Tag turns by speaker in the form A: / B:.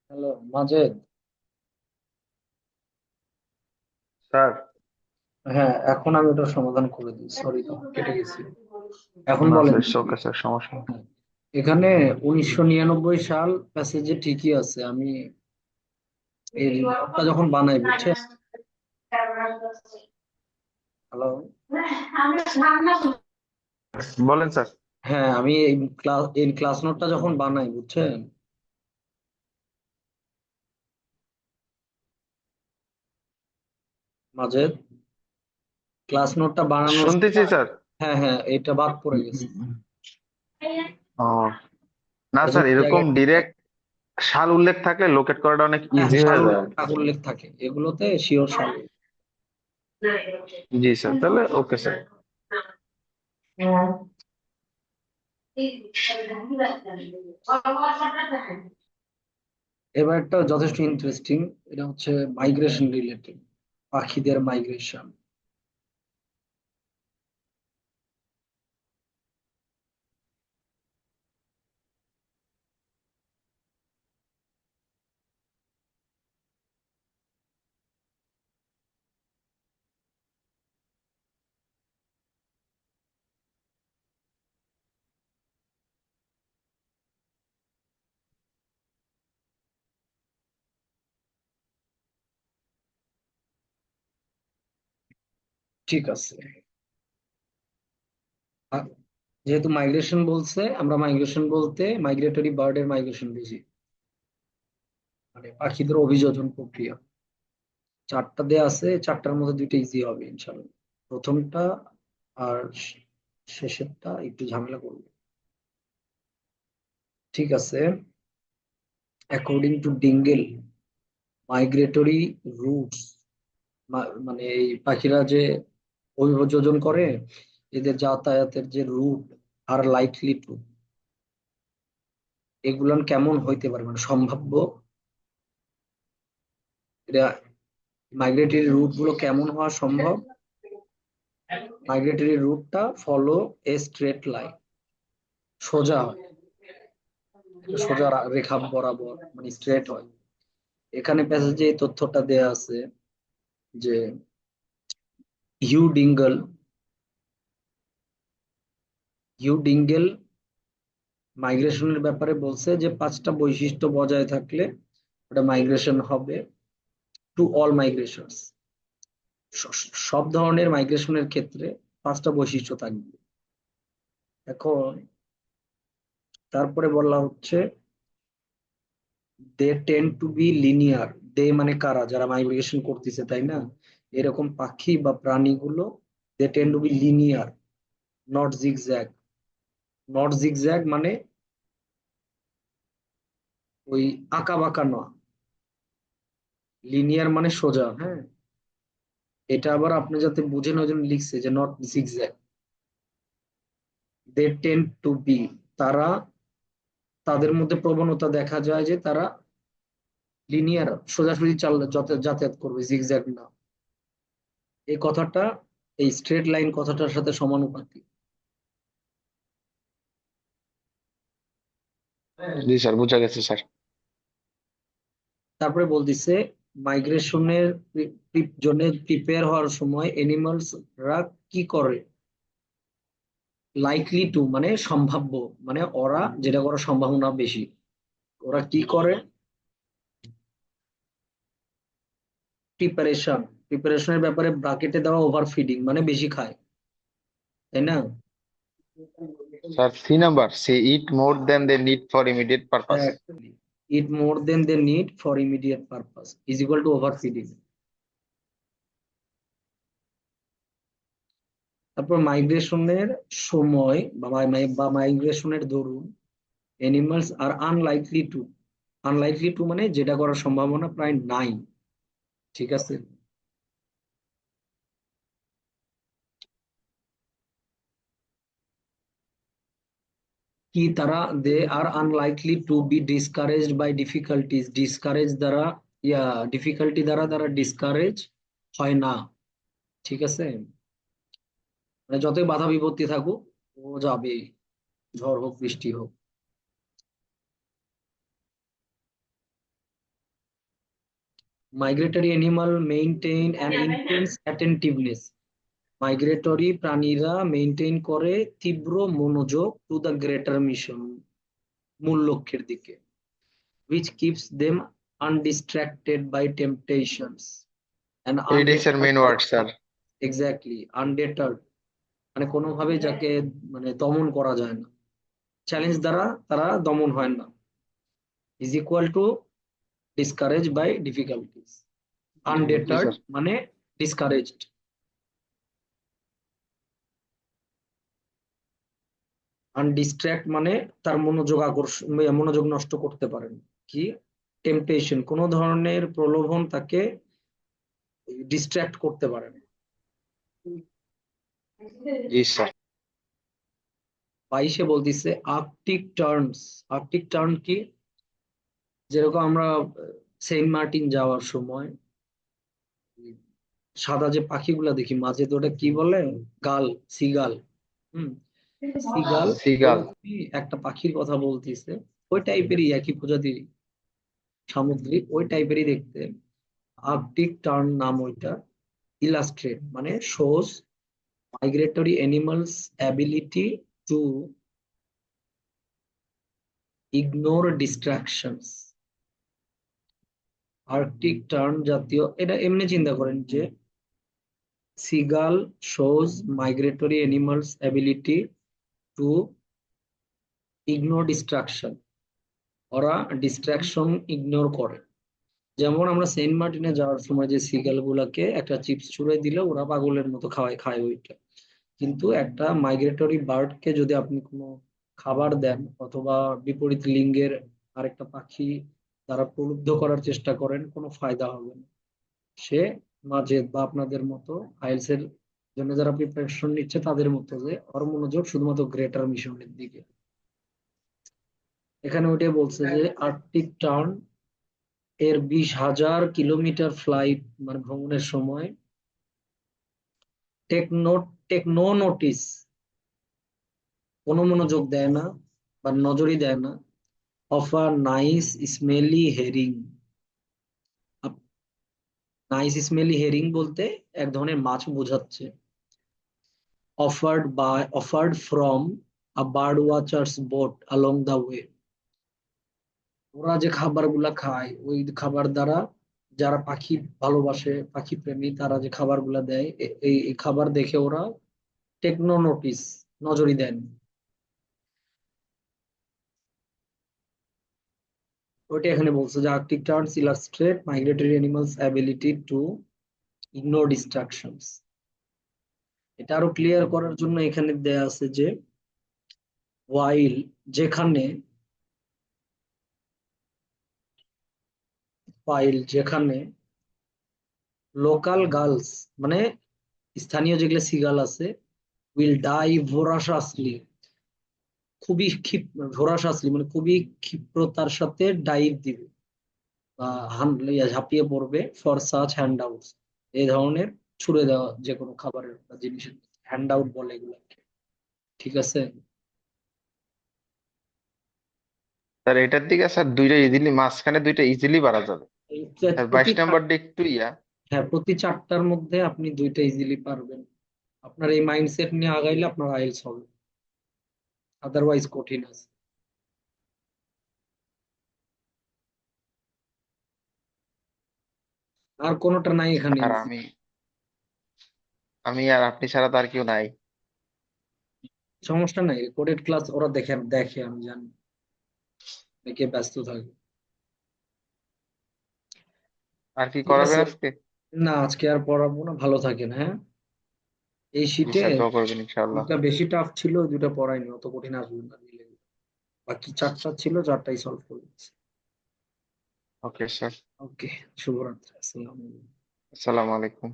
A: Hello Majed.
B: Sir.
A: হ্যাঁ, এখন আমি ওটার সমাধান করে দিই, সরি তো কেটে গেছি। এখন
B: না
A: বলেন
B: স্যার,
A: দেখি।
B: ওকে স্যার, সমস্যা নেই।
A: হ্যাঁ, এখানে 1999 সাল প্যাসেজে ঠিকই আছে। আমি এই রিপোর্টটা যখন বানাই, বুঝছেন? হ্যালো।
B: বলেন স্যার।
A: হ্যাঁ, আমি এই ক্লাস নোটটা যখন বানাই, বুঝছেন মাজেদ, ক্লাস নোটটা বানানোর
B: শুনতেছি
A: সময়,
B: স্যার।
A: হ্যাঁ হ্যাঁ, এটা বাদ পড়ে গেছে।
B: ও, না
A: এটা
B: স্যার,
A: যদি
B: এরকম
A: জায়গায়,
B: ডিরেক্ট সাল উল্লেখ থাকলে লোকেট করাটা অনেক
A: হ্যাঁ
B: ইজি হয়ে
A: সাল
B: যায়।
A: উল্লেখ থাকে এগুলোতে, শিওর সাল।
B: জি স্যার, তাহলে ওকে স্যার।
A: এবার একটা যথেষ্ট ইন্টারেস্টিং, এটা হচ্ছে মাইগ্রেশন রিলেটেড, পাখিদের মাইগ্রেশন। ঠিক আছে। আর যেহেতু মাইগ্রেশন বলছে, আমরা মাইগ্রেশন বলতে মাইগ্রেটরি বার্ডের মাইগ্রেশন বুঝি, মানে পাখিদের অভিযোজন প্রক্রিয়া। চারটা দেয়া আছে, চারটার মধ্যে দুইটা ইজি হবে ইনশাল্লাহ। প্রথমটা আর শেষেরটা একটু ঝামেলা করবে। ঠিক আছে। অ্যাকর্ডিং টু ডিঙ্গেল, মাইগ্রেটরি রুটস, মানে এই পাখিরা যে অভিযোজন করে, এদের যাতায়াতের যে রুট আর লাইকলি টু, এগুলান কেমন হইতে পারে, মানে সম্ভাব্য, এটা মাইগ্রেটরি রুট গুলো কেমন হওয়া সম্ভব। মাইগ্রেটরি রুটটা ফলো এ স্ট্রেট লাইন, সোজা হয়, এটা সোজা রেখা বরাবর, মানে স্ট্রেট হয়। এখানে প্যাসেজে এই তথ্যটা দেয়া আছে যে হিউ ডিঙ্গল হিউ ডিঙ্গেল মাইগ্রেশনের ব্যাপারে বলছে যে পাঁচটা বৈশিষ্ট্য বজায় থাকলে ওটা মাইগ্রেশন হবে, টু অল মাইগ্রেশনস, সব ধরনের মাইগ্রেশনের ক্ষেত্রে পাঁচটা বৈশিষ্ট্য থাকবে। এখন তারপরে বলা হচ্ছে দে টেন্ড টু বি লিনিয়ার। দে মানে কারা, যারা মাইগ্রেশন করতেছে, তাই না? এরকম পাখি বা প্রাণীগুলো they tend to be linear, not zigzag. Not zigzag মানে ওই আঁকা বাঁকা নয়, লিনিয়ার মানে সোজা, হ্যাঁ। এটা আবার আপনি যাতে বুঝেন ওই জন্য লিখছে যে not zigzag. They tend to be, তারা, তাদের মধ্যে প্রবণতা দেখা যায় যে তারা লিনিয়ার, সোজাসুজি যাতায়াত করবে, জিগজ্যাগ না। এই কথাটা এই স্ট্রেট লাইন কথাটার সাথে সমানুপাতিক।
B: জি স্যার, বুঝা গেছে স্যার।
A: তারপরে বলতেছে মাইগ্রেশনের জন্য প্রিপেয়ার হওয়ার সময় এনিমালস রা কি করে, লাইকলি টু মানে সম্ভাব্য, মানে ওরা যেটা করার সম্ভাবনা বেশি, ওরা কি করে, প্রিপারেশন। প্রিপারেশনের ব্যাপারে ব্রাকেটে দেওয়া ওভার ফিডিং মানে বেশি খায়, তাই না?
B: স্যার, 3 নাম্বার, সে eat more than they need for immediate purpose.
A: Eat more than they need for immediate purpose is equal to over feeding. তারপর মাইগ্রেশনের সময় বা মাইগ্রেশনের দরুন animals are unlikely to, unlikely to মানে যেটা করার সম্ভাবনা প্রায় নাই। ঠিক আছে। কি তারা, they are unlikely to be discouraged by difficulties, discourage দ্বারা, ডিফিকাল্টি দ্বারা তারা ডিসকারেজ হয় না। ঠিক আছে, মানে যতই বাধা বিপত্তি থাকুক ও যাবে, ঝড় হোক বৃষ্টি হোক। Migratory animal maintain an intense attentiveness. Migratory প্রাণীরা মেইনটেইন করে তীব্র মনোযোগ টু দ্য গ্রেটার মিশন, মূল লক্ষ্যের দিকে, which keeps them undistracted by temptations and
B: এইটাই sir
A: undeterred
B: men
A: by
B: word sir.
A: exactly undeterred, মানে কোনোভাবে যাকে মানে দমন করা যায় না, চ্যালেঞ্জ দ্বারা তারা দমন হয় না, is equal to discouraged by difficulties.
B: G
A: Undeterred
B: sir.
A: মানে discouraged, undistract মানে তার মনোযোগ আকর্ষণ মনোযোগ নষ্ট করতে পারেন কি, টেম্পটেশন কোন ধরনের প্রলোভন তাকে ডিস্ট্রাক্ট করতে পারে না।
B: জি স্যার।
A: 22 বলতেছে আর্কটিক টার্নস। আর্কটিক টার্ন কি, যেরকম আমরা সেন্ট মার্টিন যাওয়ার সময় সাদা যে পাখিগুলা দেখি মাঝে, তো ওটা কি বলে, গাল, সিগাল। হুম, সিগাল
B: সিগাল।
A: কি একটা পাখির কথা বলতেছে, ওই টাইপেরই, একই প্রজাতির সামুদ্রিক, ওই টাইপেরই দেখতে। আর্কটিক টার্ন নাম ওইটা। ইলাস্ট্রেট মানে shows migratory animals ability to ignore distractions। Arctic turn জাতীয়, এটা এমনি চিন্তা করেন যে seagull shows migratory animals ability to ignore distraction, ওরা ডিস্ট্রাকশন ইগনোর করে। যেমন আমরা সেন্ট মার্টিনে যাওয়ার সময় যে সিগাল গুলাকে একটা চিপস ছুঁড়ে দিলে ওরা পাগলের মতো খায় ওইটা, কিন্তু একটা মাইগ্রেটরি বার্ডকে যদি আপনি কোনো খাবার দেন অথবা বিপরীত লিঙ্গের আরেকটা পাখি দ্বারা প্রলুব্ধ করার চেষ্টা করেন, কোনো ফায়দা হবে না। সে মাঝে বা আপনাদের মতো আইএলস এর জন্য যারা প্রিপারেশন নিচ্ছে তাদের মতো, যে ওর মনোযোগ শুধুমাত্র গ্রেটার মিশনের দিকে। এখানে ওইটাই বলছে যে আর্কটিক টার্ন এর 20,000 কিলোমিটার ফ্লাইট মানে ভ্রমণের সময় টেক নো নোটিস, কোনো মনোযোগ দেয় না বা নজরই দেয় না, of a nice smelly herring. Nice smelly herring বলতে এক ধরনের মাছ বোঝাচ্ছে। Offered from a bird watchers boat along the way. ওরা যে খাবারগুলা খায় ওই খাবার দ্বারা, যারা পাখি ভালোবাসে, পাখি প্রেমী, তারা যে খাবারগুলা দেয়, এই খাবার দেখে ওরা টেকনো নোটিস, নজরই দেন। ওইটা এখানে বলছে যে Arctic turns illustrate migratory animals ability to ignore distractions. এটা আরো ক্লিয়ার করার জন্য এখানে দেয়া আছে যে ওয়াইল যেখানে, যেখানে লোকাল গার্লস মানে স্থানীয় যেগুলো সিগাল আছে, উইল ডাই ভোরাসাসলি, খুবই ভোরাসাসলি মানে খুবই ক্ষিপ্রতার সাথে ডাইভ দিবে বা ঝাঁপিয়ে পড়বে ফর সাচ হ্যান্ড আউটস, এই ধরনের ছুড়ে দেওয়া যে কোনো খাবারের বা জিনিসের হ্যান্ড আউট বলে এগুলাকে। ঠিক আছে।
B: স্যার এটার দিকে স্যার দুইটা ইজিলি, মাঝখানে দুইটা ইজিলি বাড়া যাবে। আর
A: প্রতি
B: 22 নাম্বারটা একটু ইয়া।
A: হ্যাঁ, প্রতি 4টার মধ্যে আপনি 2টা ইজিলি পারবেন। আপনার এই মাইন্ডসেট নিয়ে আগাইলে আপনার আইএলস হবে, আদারওয়াইজ কঠিন আছে। আর কোনোটা নাই এখানে
B: আর
A: easy।
B: আমি আমি আর আপনি ছাড়া তো আর কেউ নাই।
A: সমস্যা নাই, রেকর্ডেড ক্লাস ওরা দেখে দেখে আমি জানি, দেখে ব্যস্ত থাকে।
B: আর কি
A: ঠিক
B: করাবেন
A: আছে,
B: আজকে?
A: না আজকে আর পড়াবো না, ভালো থাকেন হ্যাঁ। এই
B: জি
A: শীটে
B: স্যার, দোয়া করবেন ইনশাআল্লাহ।
A: দুটা বেশি টাফ ছিল, ওই দুটা পড়াইনি, অত কঠিন আসবে না দিলে। বাকি 4টা ছিল, 4টাই সলভ করে দিচ্ছি।
B: Okay sir.
A: ওকে, শুভরাত্রি, আসসালামু আলাইকুম।
B: আসসালামু আলাইকুম।